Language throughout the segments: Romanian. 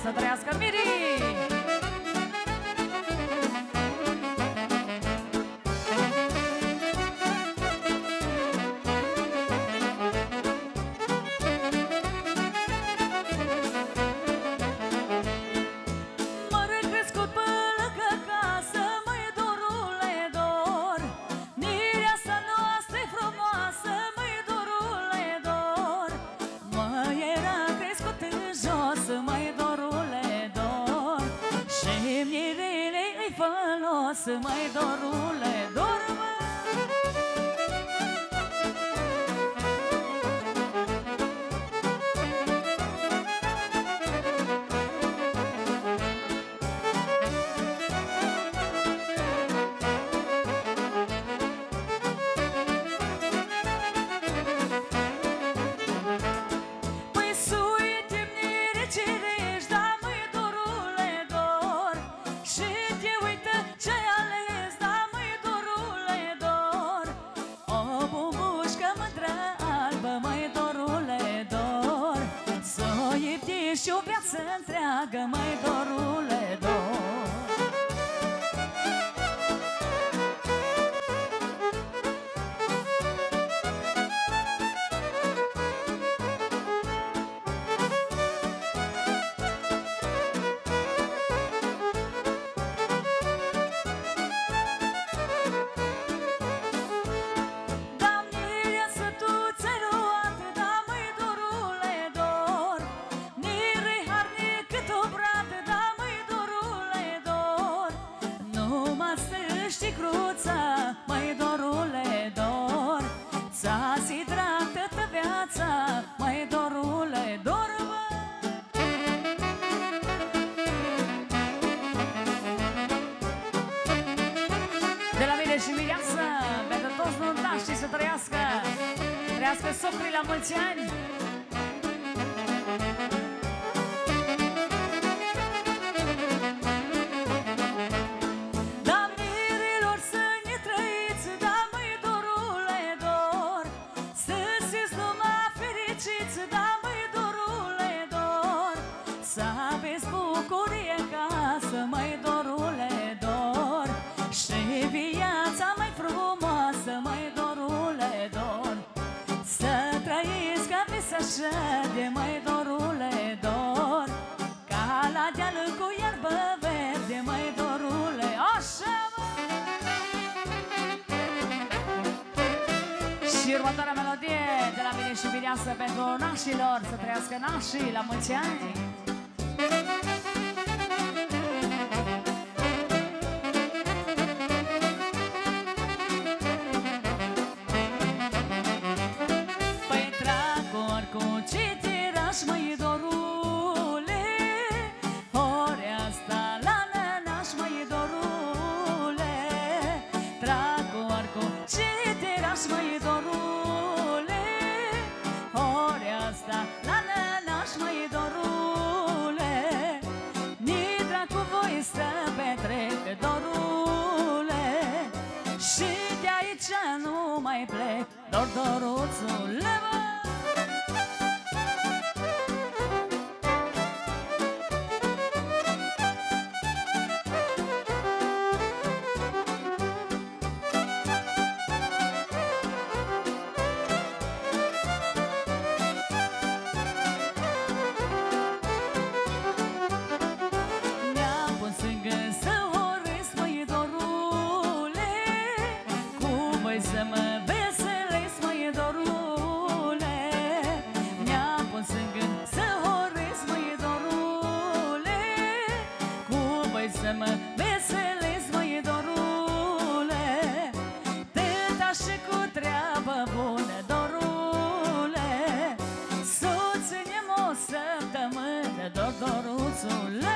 să trăiască Miri! Mai dorule, dormă. Păi suite-mi recirești, da măi dorule dor, și te uită ce-ai ales, da măi dorule dor, o bubușcă mândră albă, măi dorule dor, s-o iubdești o viață întreagă, măi dorule dor. Mai dorule dor, ți-a-ți drag toată viața, mai dorule dor, de la mine și Miriasă, pentru toți nuntașii să trăiască, trăiască socrii la mulți ani. Mai dorule dor, și viața mai frumoasă, mai dorule dor, să trăiesc ca vis așa de mai dorule dor, ca la deal cu iarbă verde, mai dorule, așa mă! Și următoarea melodie de la mine și Miriasă pentru nașilor, să trăiască nașii la mulți ani. Cu ce tiraș, măi dorule, ori asta la nănaș, măi dorule, trag cu ce tiraș, măi dorule, ori asta la nănaș, măi dorule, nidra cu voi să petrec, dorule, și de aici nu mai plec, doruțule, mă. Să mă veselesc, măi dorule, mi-am pus în gând să horesc, măi dorule, cu voi să mă veselesc, măi dorule, tăta și cu treabă bună, dorule, să ținem o săptămână, doruțule.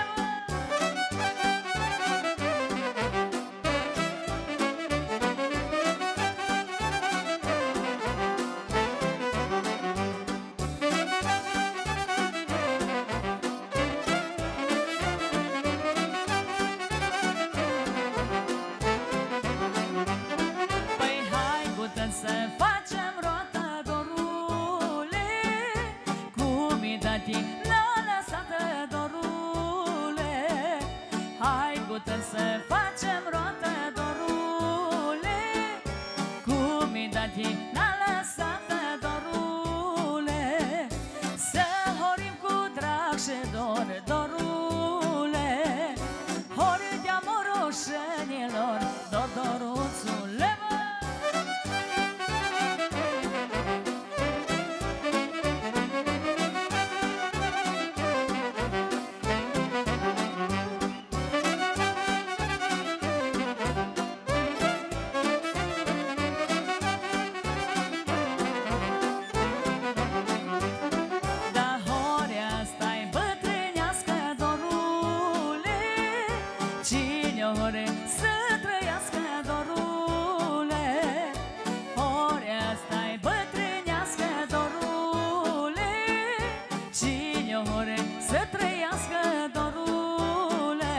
să trăiască dorule,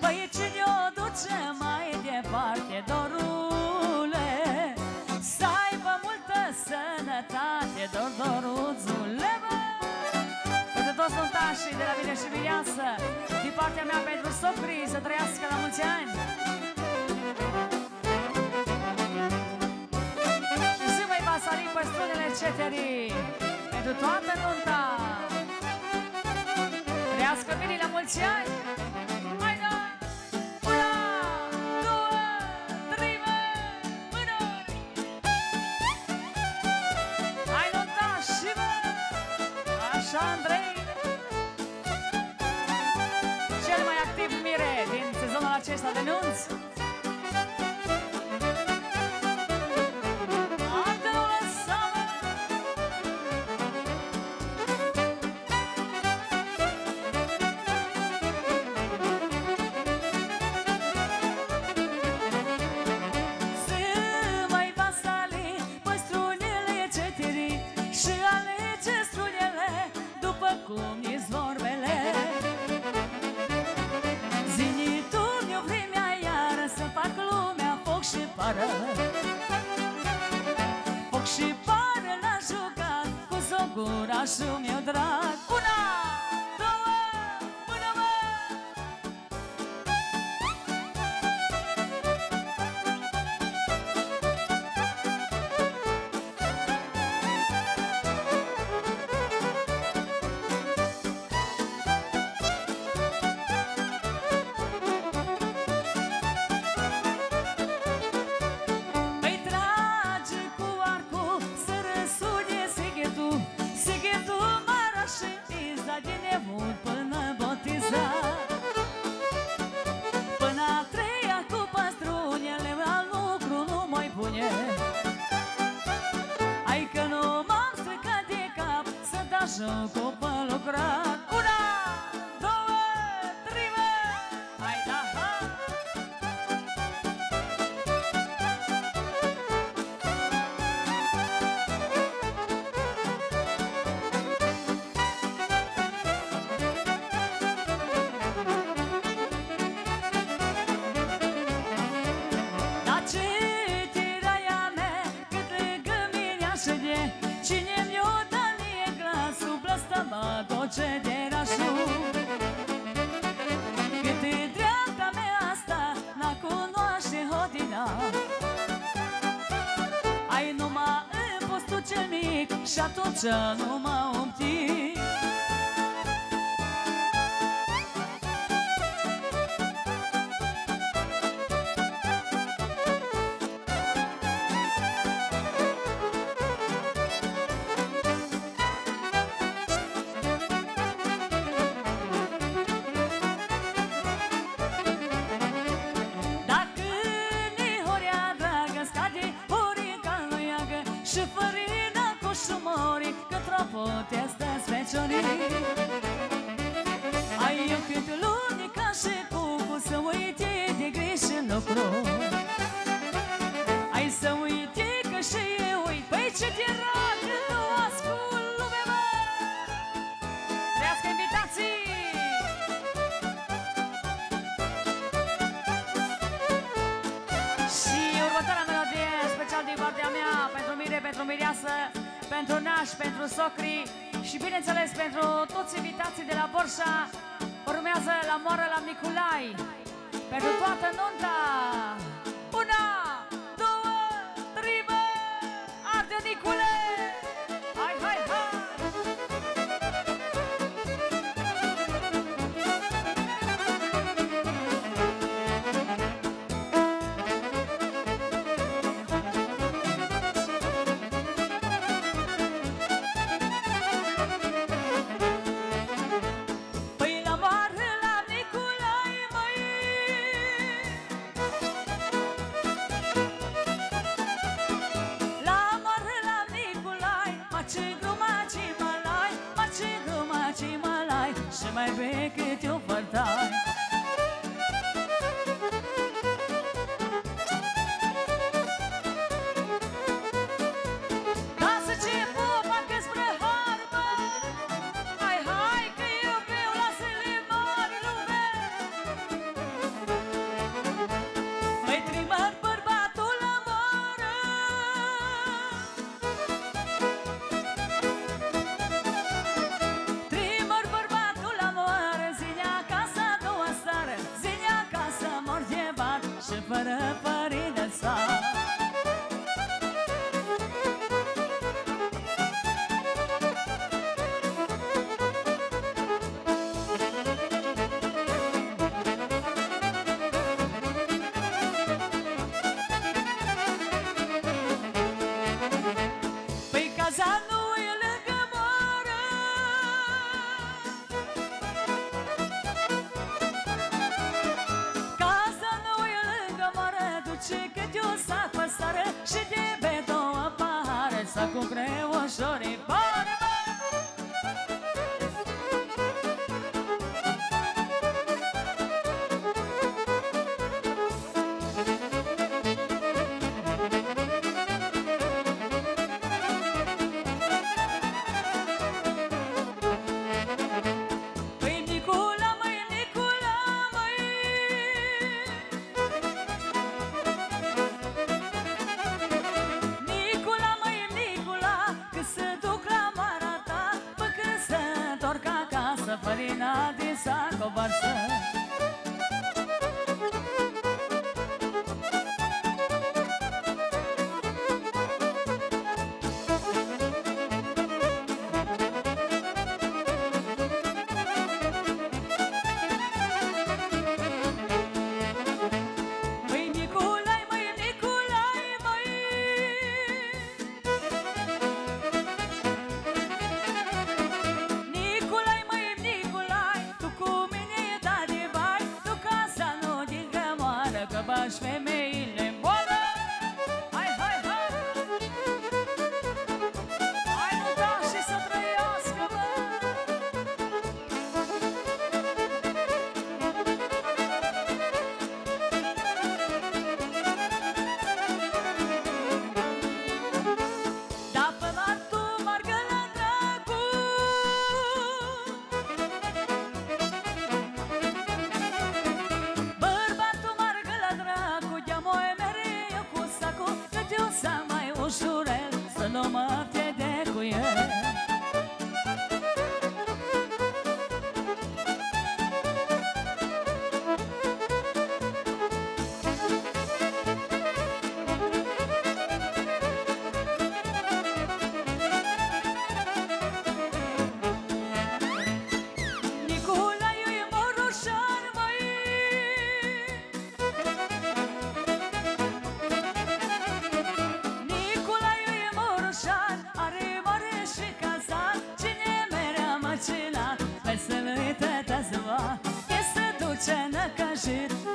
păi cine o duce mai departe, dorule, să aibă multă sănătate, doruțule, bă! Pentru toți nuntașii de la mine și Mireasă, din partea mea pentru socrii, să trăiască la mulți ani. Și să mai pasarii pe strunele ceterii, pentru toată nunta. Trăiască bine la mulți ani. Hai da! Una, două, trei, mână! Hai nuntași, bă! Așa, Andrei! Cel mai activ mire din sezonul acesta de nunți. Cum nici vorbele Zini tu mi-o vremea iară să fac lumea foc și pară. Foc și pară l-a jucat cu socurașul meu drag. Una, două, până mă! De nebun până botezat, până a treia cu păstrunele, la lucru nu mai pune. Hai că nu m-am stricat de cap să dau jocul pe lucrat. Una, două, trei, hai da, ha! Cine mi-o dă mie glasul, blăstămă doce de rașul. Cât e dreapta mea asta, n-a cunoaște hodina. Ai numai în postul cel mic și atunci nu mă opti. Și fărina cu șumorii, că tropotesc de sveciorii. Ai eu cât lunica și cucu să uite de greși în lucru. Ai să uite că și eu uit, păi ce te rog, nu ascult lumea mea. Trească invitații! Și următoarea melodie special din partea mea, pentru Mire, pentru Mireasă, pentru nași, pentru socrii și bineînțeles pentru toți invitații de la Borșa. Urmează la moară la Niculai, pentru toată nunta. Una, două, trei, arde Nicule! Hai, hai, hai! Și mai bei câte o fărtai. Lasă ce pupa că spre harbă. Hai, hai, că eu pe varsă, farina din sac o varsă. Femeile moară. Hai, hai, hai! Hai, nu da și să trăiască, bă! Da pe martu margă la dracu, bărbatul margă la dracu, de-a-moe mereu cu sacul, că te-o să mai ușurel, să nu mă pierde cu el.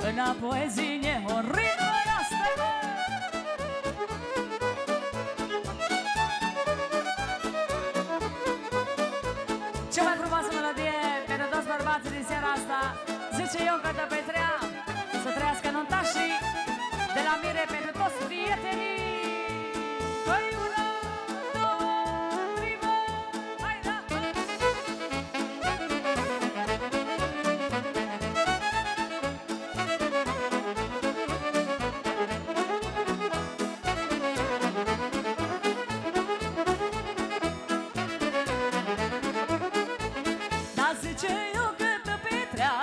Înapoi zine horit, mai asta-i bă! Cea mai frumoasă melodie pentru toți bărbații din seara asta, zice Ionca de Petrea, să trăiască nuntașii de la Mire pentru toți prietenii. Păi una, două, trei, bă! Hai, da! Zice Ionca de Petrea,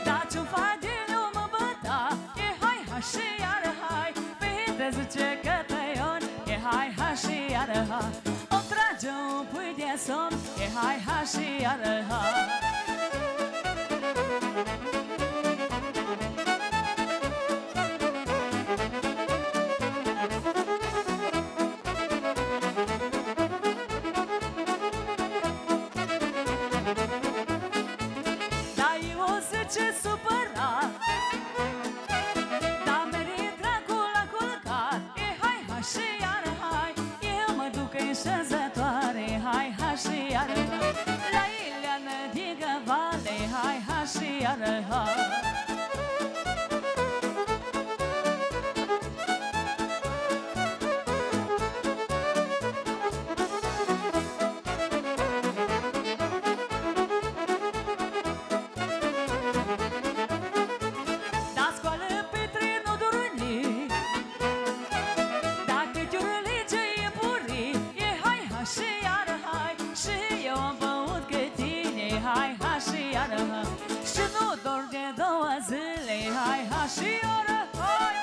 da ce-o fac din mă băta, e hai, hai și iară hai. Petre zice Cătăion, e hai, hai și iară hai. O trage un pui de somn, e hai, hai și iară hai. Ce supărat, da merit dragul la culcat, e hai, hai și iară hai. Eu mă duc în șezătoare, hai, hai și iară hai. La Ileană din Găvale, hai, hai și iară hai. Hai, hai și iară, și nu dor de două zile, hai, hai și iară, hai!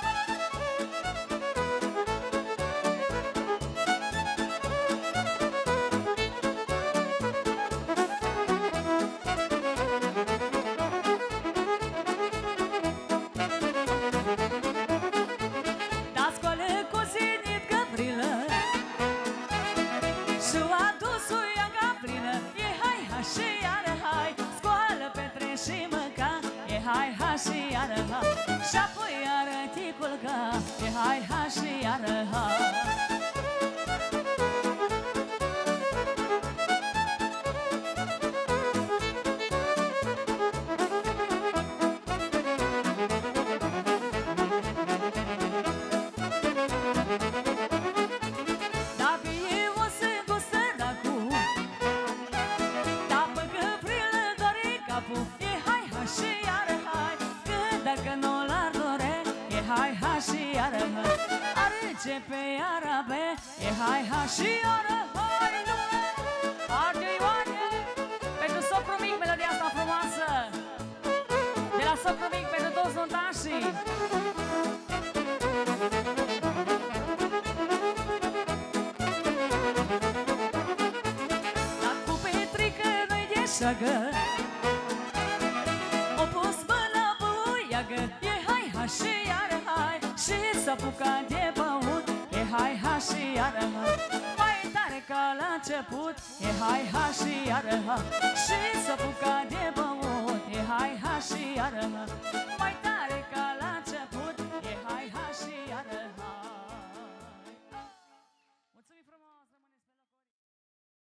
Da scoală cozinit Gavrilă și a dus-o ea Gavrilă, e hai, hai și iară, hai! Scoală Petre și mânca, e hai, hai și iară, hai! Și apoi iară te culca, e hai, hai și iară, hai! Începe iară, be, e hai, hai și iară, hai, lume, arde Ioane! și Dacă Petrică nu-i de șagă O pus mâna buiagă E hai și iar hai Și s-a apucat de băut E hai și iar hai Mai tare ca la început E hai și iar hai Și s-a apucat de băut E hai și iar hai